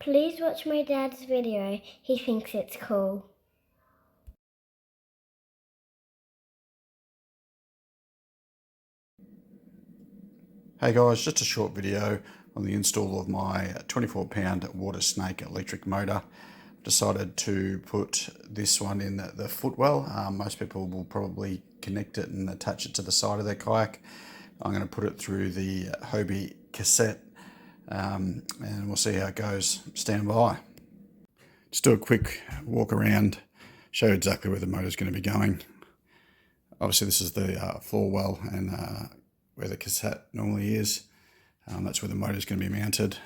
Please watch my dad's video, he thinks it's cool. Hey guys, just a short video on the install of my 24-pound water snake electric motor. Decided to put this one in the footwell. Most people will probably connect it and attach it to the side of their kayak. I'm going to put it through the Hobie cassette and we'll see how it goes. Stand by. Just do a quick walk around, show you exactly where the motor is going to be going. Obviously this is the floor well and where the cassette normally is. That's where the motor is going to be mounted.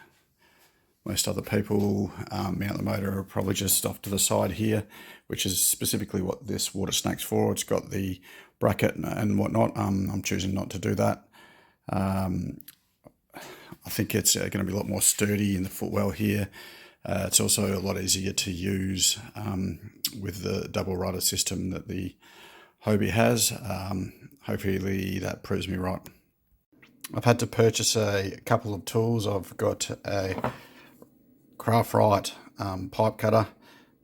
Most other people mount the motor probably just off to the side here, which is specifically what this water snake's for. It's got the bracket and whatnot. I'm choosing not to do that. I think it's going to be a lot more sturdy in the footwell here. It's also a lot easier to use with the double rudder system that the Hobie has. Hopefully that proves me right. I've had to purchase a couple of tools. I've got a craft right pipe cutter.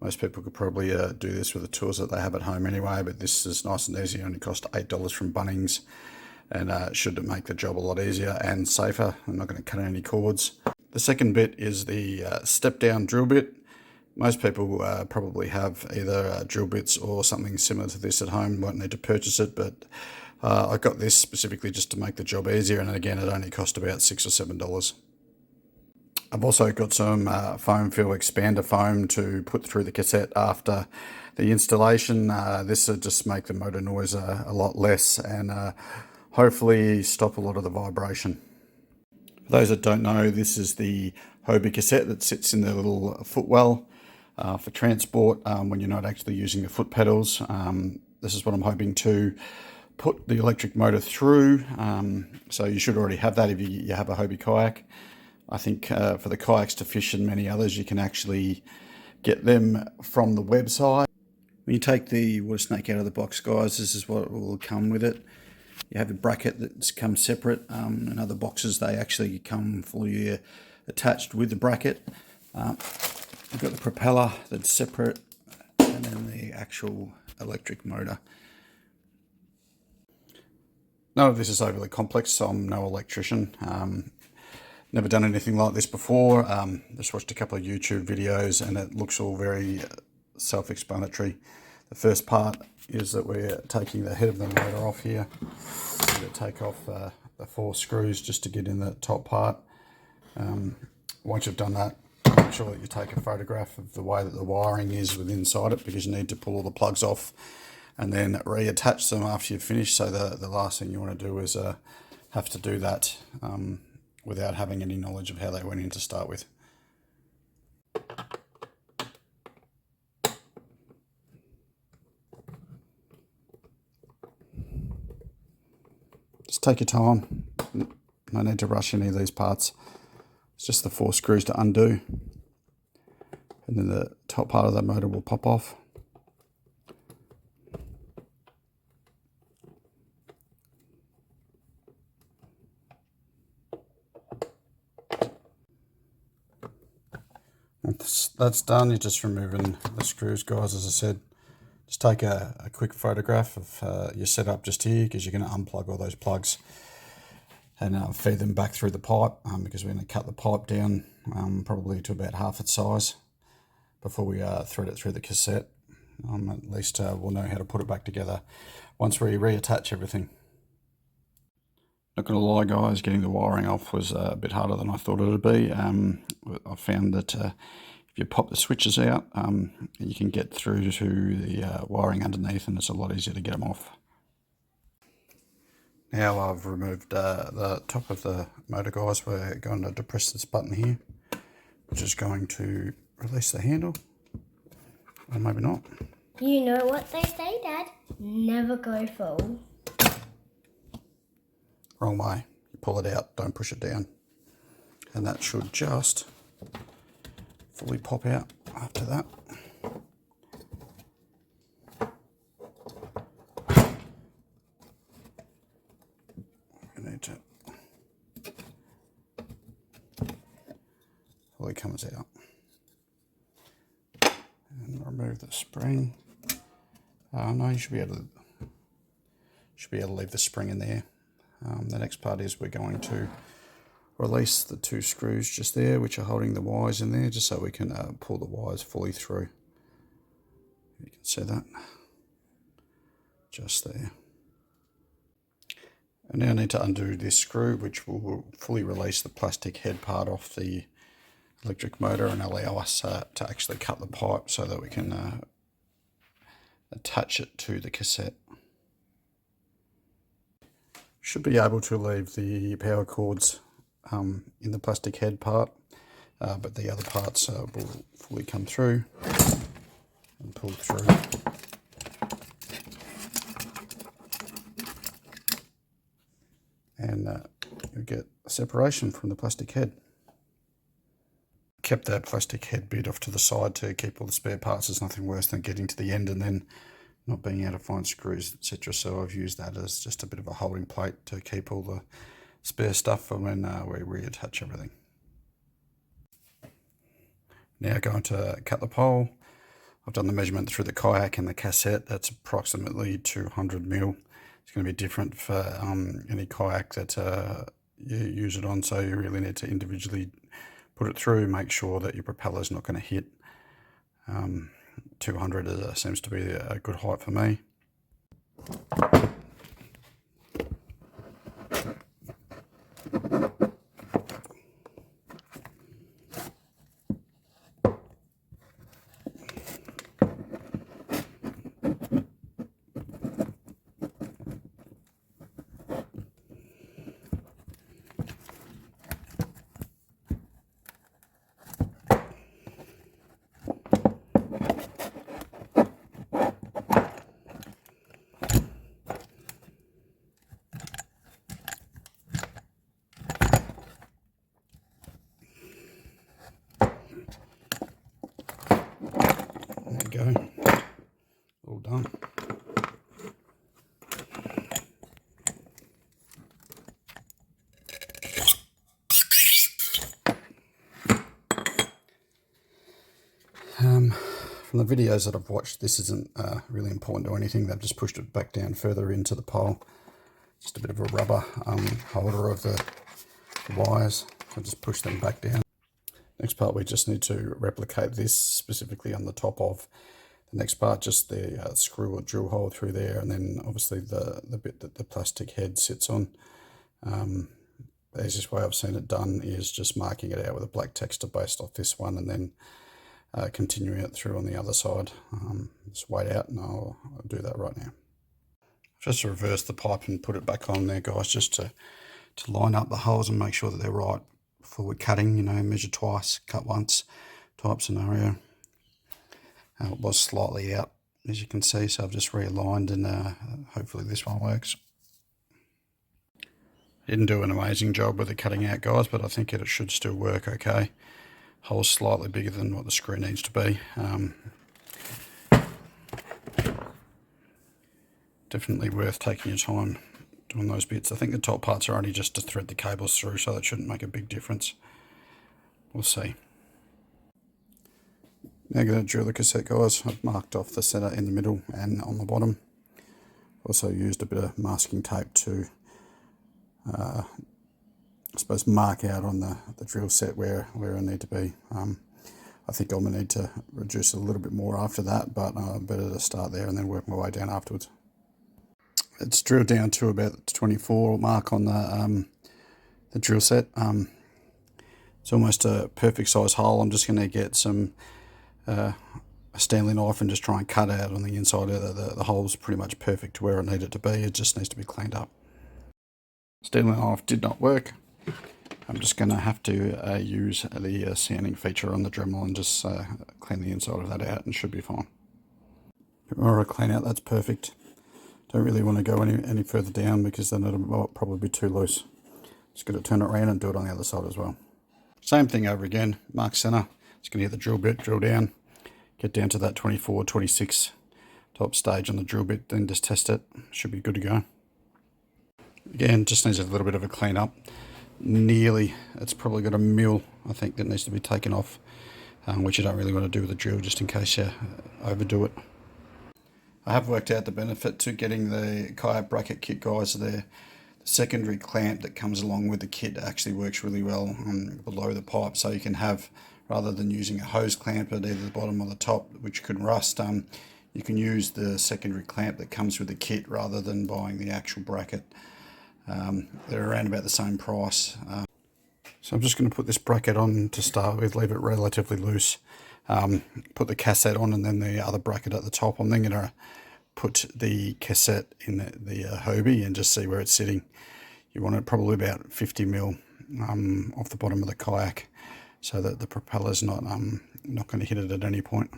Most people could probably do this with the tools that they have at home anyway, but this is nice and easy. It only cost $8 from Bunnings and should make the job a lot easier and safer. I'm not going to cut any cords. The second bit is the step down drill bit. Most people probably have either drill bits or something similar to this at home. Won't need to purchase it, but I got this specifically just to make the job easier, and again it only cost about $6 or $7. I've also got some foam fill expander foam to put through the cassette after the installation. This will just make the motor noise a lot less and hopefully stop a lot of the vibration. For those that don't know, this is the Hobie cassette that sits in the little footwell for transport when you're not actually using the foot pedals. This is what I'm hoping to put the electric motor through. So you should already have that if you have a Hobie kayak. I think for the kayaks to fish and many others, you can actually get them from the website. When you take the water snake out of the box, guys, this is what will come with it. You have a bracket that comes separate, and other boxes they actually come fully attached with the bracket. You've got the propeller that's separate, and then the actual electric motor. None of this is overly complex, so I'm no electrician. Never done anything like this before. Just watched a couple of YouTube videos and it looks all very self-explanatory. The first part is that we're taking the head of the motor off here. We're going to take off the 4 screws just to get in the top part. Once you've done that, make sure that you take a photograph of the way that the wiring is within inside it, because you need to pull all the plugs off and then reattach them after you've finished. So the last thing you want to do is have to do that without having any knowledge of how they went in to start with. Just take your time. No need to rush any of these parts. It's just the 4 screws to undo, and then the top part of the motor will pop off. Once that's done, you're just removing the screws, guys. As I said, just take a quick photograph of your setup just here, because you're going to unplug all those plugs and feed them back through the pipe, because we're going to cut the pipe down probably to about half its size before we thread it through the cassette. At least we'll know how to put it back together once we reattach everything. Not going to lie, guys, getting the wiring off was a bit harder than I thought it would be. I found that if you pop the switches out, you can get through to the wiring underneath, and it's a lot easier to get them off. Now I've removed the top of the motor, guys. We're going to depress this button here, which is going to release the handle, or maybe not. You know what they say, Dad? Never go full. Wrong way. You pull it out, don't push it down. And that should just fully pop out after that. We need to fully comes out. And remove the spring. No, you should be able to leave the spring in there. The next part is we're going to release the 2 screws just there, which are holding the wires in there, just so we can pull the wires fully through. You can see that just there. I now need to undo this screw, which will fully release the plastic head part off the electric motor and allow us to actually cut the pipe so that we can attach it to the cassette. Should be able to leave the power cords in the plastic head part, but the other parts will fully come through and pull through. And you get a separation from the plastic head. Kept that plastic head bit off to the side to keep all the spare parts. There's nothing worse than getting to the end and then not being able to find screws, etc. So I've used that as just a bit of a holding plate to keep all the spare stuff for when we reattach everything. Now going to cut the pole. I've done the measurement through the Kayak and the cassette. That's approximately 200 mil. It's going to be different for any Kayak that you use it on, so you really need to individually put it through, make sure that your propeller's not going to hit 200 seems to be a good height for me. There you go, all done. From the videos that I've watched, this isn't really important or anything. They've just pushed it back down further into the pole. Just a bit of a rubber holder of the wires. I'll just push them back down. Next part, we just need to replicate this specifically on the top of the next part, just the screw or drill hole through there, and then obviously the bit that the plastic head sits on. The easiest way I've seen it done is just marking it out with a black texture based off this one, and then continuing it through on the other side. Just wait out and I'll do that right now. Just reverse the pipe and put it back on there, guys, just to line up the holes and make sure that they're right before we're cutting. You know, measure twice, cut once type scenario. It was slightly out, as you can see, so I've just realigned, and hopefully this one works. Didn't do an amazing job with the cutting out, guys, but I think it should still work okay. Hole's slightly bigger than what the screw needs to be. Definitely worth taking your time doing those bits. I think the top parts are only just to thread the cables through, so that shouldn't make a big difference. We'll see. Now I'm going to drill the cassette, guys. I've marked off the center in the middle and on the bottom. Also used a bit of masking tape to I suppose mark out on the drill set where I need to be. I think I'm going to need to reduce it a little bit more after that, but better to start there and then work my way down afterwards. It's drilled down to about the 24 mark on the drill set. It's almost a perfect size hole. I'm just going to get some a Stanley knife and just try and cut out on the inside. The hole's pretty much perfect to where I need it to be. It just needs to be cleaned up. Stanley knife did not work. I'm just going to have to use the sanding feature on the Dremel and just clean the inside of that out, and should be fine. Alright, clean out, that's perfect. Don't really want to go any further down because then it'll probably be too loose. Just got to turn it around and do it on the other side as well. Same thing over again, mark center. Just going to get the drill bit, drill down, get down to that 24, 26 top stage on the drill bit, then just test it. Should be good to go. Again, just needs a little bit of a clean up. Nearly, it's probably got a mil, I think, that needs to be taken off which you don't really want to do with a drill, just in case you overdo it. I have worked out the benefit to getting the Kayak bracket kit, guys. The secondary clamp that comes along with the kit actually works really well below the pipe, so you can have, rather than using a hose clamp at either the bottom or the top, which could rust, you can use the secondary clamp that comes with the kit rather than buying the actual bracket. They're around about the same price. So I'm just going to put this bracket on to start with, leave it relatively loose, put the cassette on and then the other bracket at the top. I'm then going to put the cassette in the Hobie and just see where it's sitting. You want it probably about 50 mil off the bottom of the Kayak, so that the propeller's not going to hit it at any point.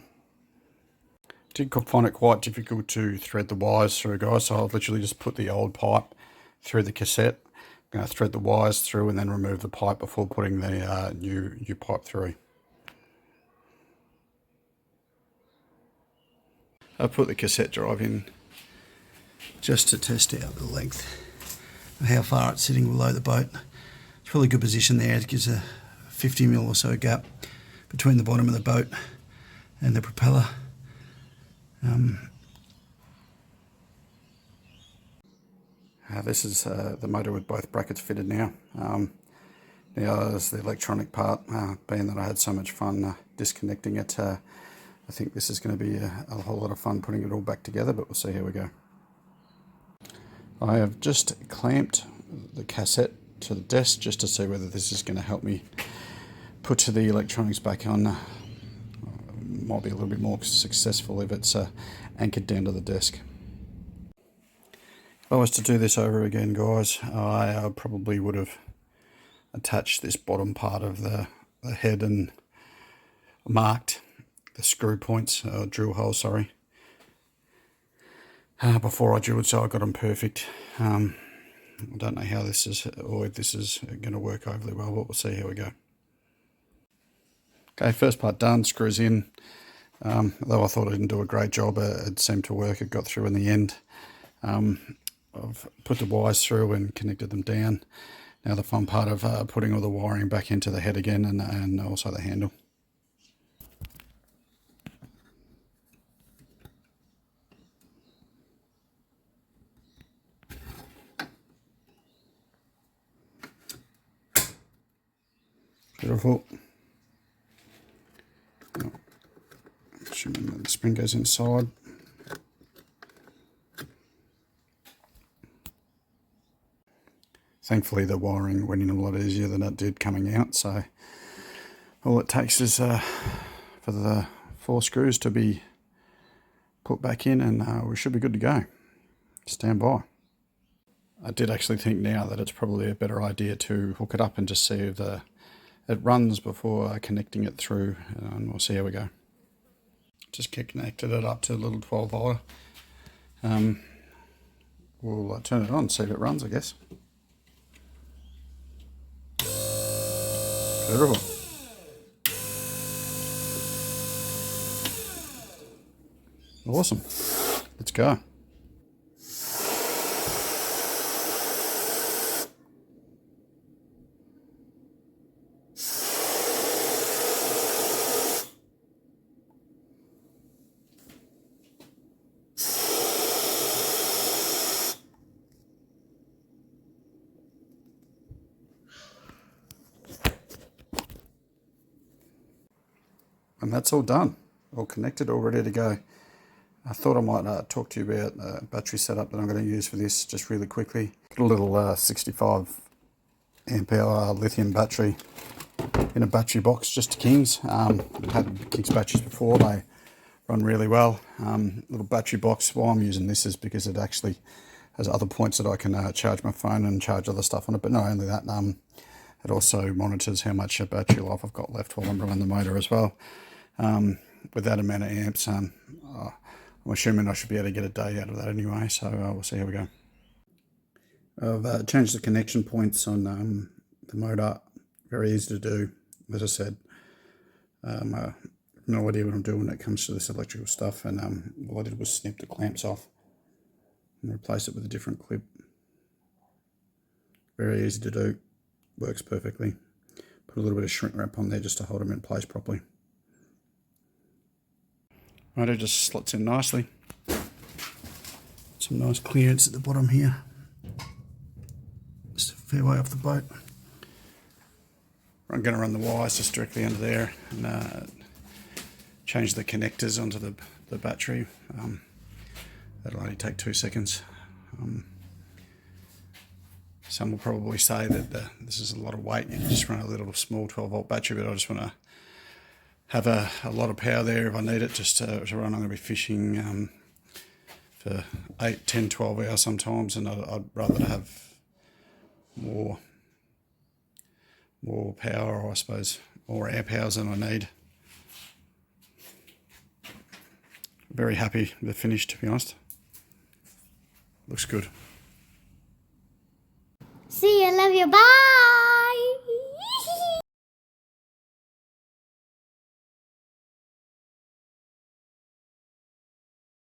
Did find it quite difficult to thread the wires through, guys, so I've literally just put the old pipe through the cassette. I'm going to thread the wires through and then remove the pipe before putting the new pipe through. I put the cassette drive in just to test out the length of how far it's sitting below the boat. It's probably a good position there. It gives a 50 mil or so gap between the bottom of the boat and the propeller. This is the motor with both brackets fitted now. Now there's the electronic part. Being that I had so much fun disconnecting it, I think this is going to be a whole lot of fun putting it all back together, but we'll see how we go. I have just clamped the cassette to the desk just to see whether this is going to help me put the electronics back on. Might be a little bit more successful if it's anchored down to the desk. If I was to do this over again, guys, I probably would have attached this bottom part of the head and marked the screw points, drill holes, sorry, before I drilled, so I got them perfect. I don't know how this is, or if this is going to work overly well, but we'll see how we go. Okay, first part done, screws in. Though I thought I didn't do a great job, it seemed to work. It got through in the end. I've put the wires through and connected them down. Now the fun part of putting all the wiring back into the head again, and also the handle. Beautiful. Assuming that the spring goes inside. Thankfully the wiring went in a lot easier than it did coming out, so all it takes is for the 4 screws to be put back in, and we should be good to go. Stand by. I did actually think now that it's probably a better idea to hook it up and just see if it runs before connecting it through, and we'll see how we go. Just connected it up to a little 12 volt. We'll turn it on, see if it runs, I guess. Beautiful. Awesome. Let's go. And that's all done, all connected, all ready to go. I thought I might talk to you about a battery setup that I'm going to use for this just really quickly. Got a little 65 amp hour lithium battery in a battery box, just King's. I've had King's batteries before, they run really well. Little battery box. Why I'm using this is because it actually has other points that I can charge my phone and charge other stuff on it, but not only that, it also monitors how much battery life I've got left while I'm running the motor as well. With that amount of amps, I'm assuming I should be able to get a day out of that anyway, so we'll see how we go. I've changed the connection points on the motor. Very easy to do. As I said, I have no idea what I'm doing when it comes to this electrical stuff, and all I did was snip the clamps off and replace it with a different clip. Very easy to do. Works perfectly. Put a little bit of shrink wrap on there just to hold them in place properly. Motor just slots in nicely. Some nice clearance at the bottom here. Just a fair way off the boat. I'm going to run the wires just directly under there and change the connectors onto the battery. That'll only take 2 seconds. Some will probably say that this is a lot of weight. You can just run a little small 12-volt battery, but I just want to have a lot of power there if I need it just to run. I'm going to be fishing for 8, 10, 12 hours sometimes, and I'd rather have more power, or I suppose more amp hours than I need. Very happy with the finish, to be honest. Looks good. See you, love you, bye!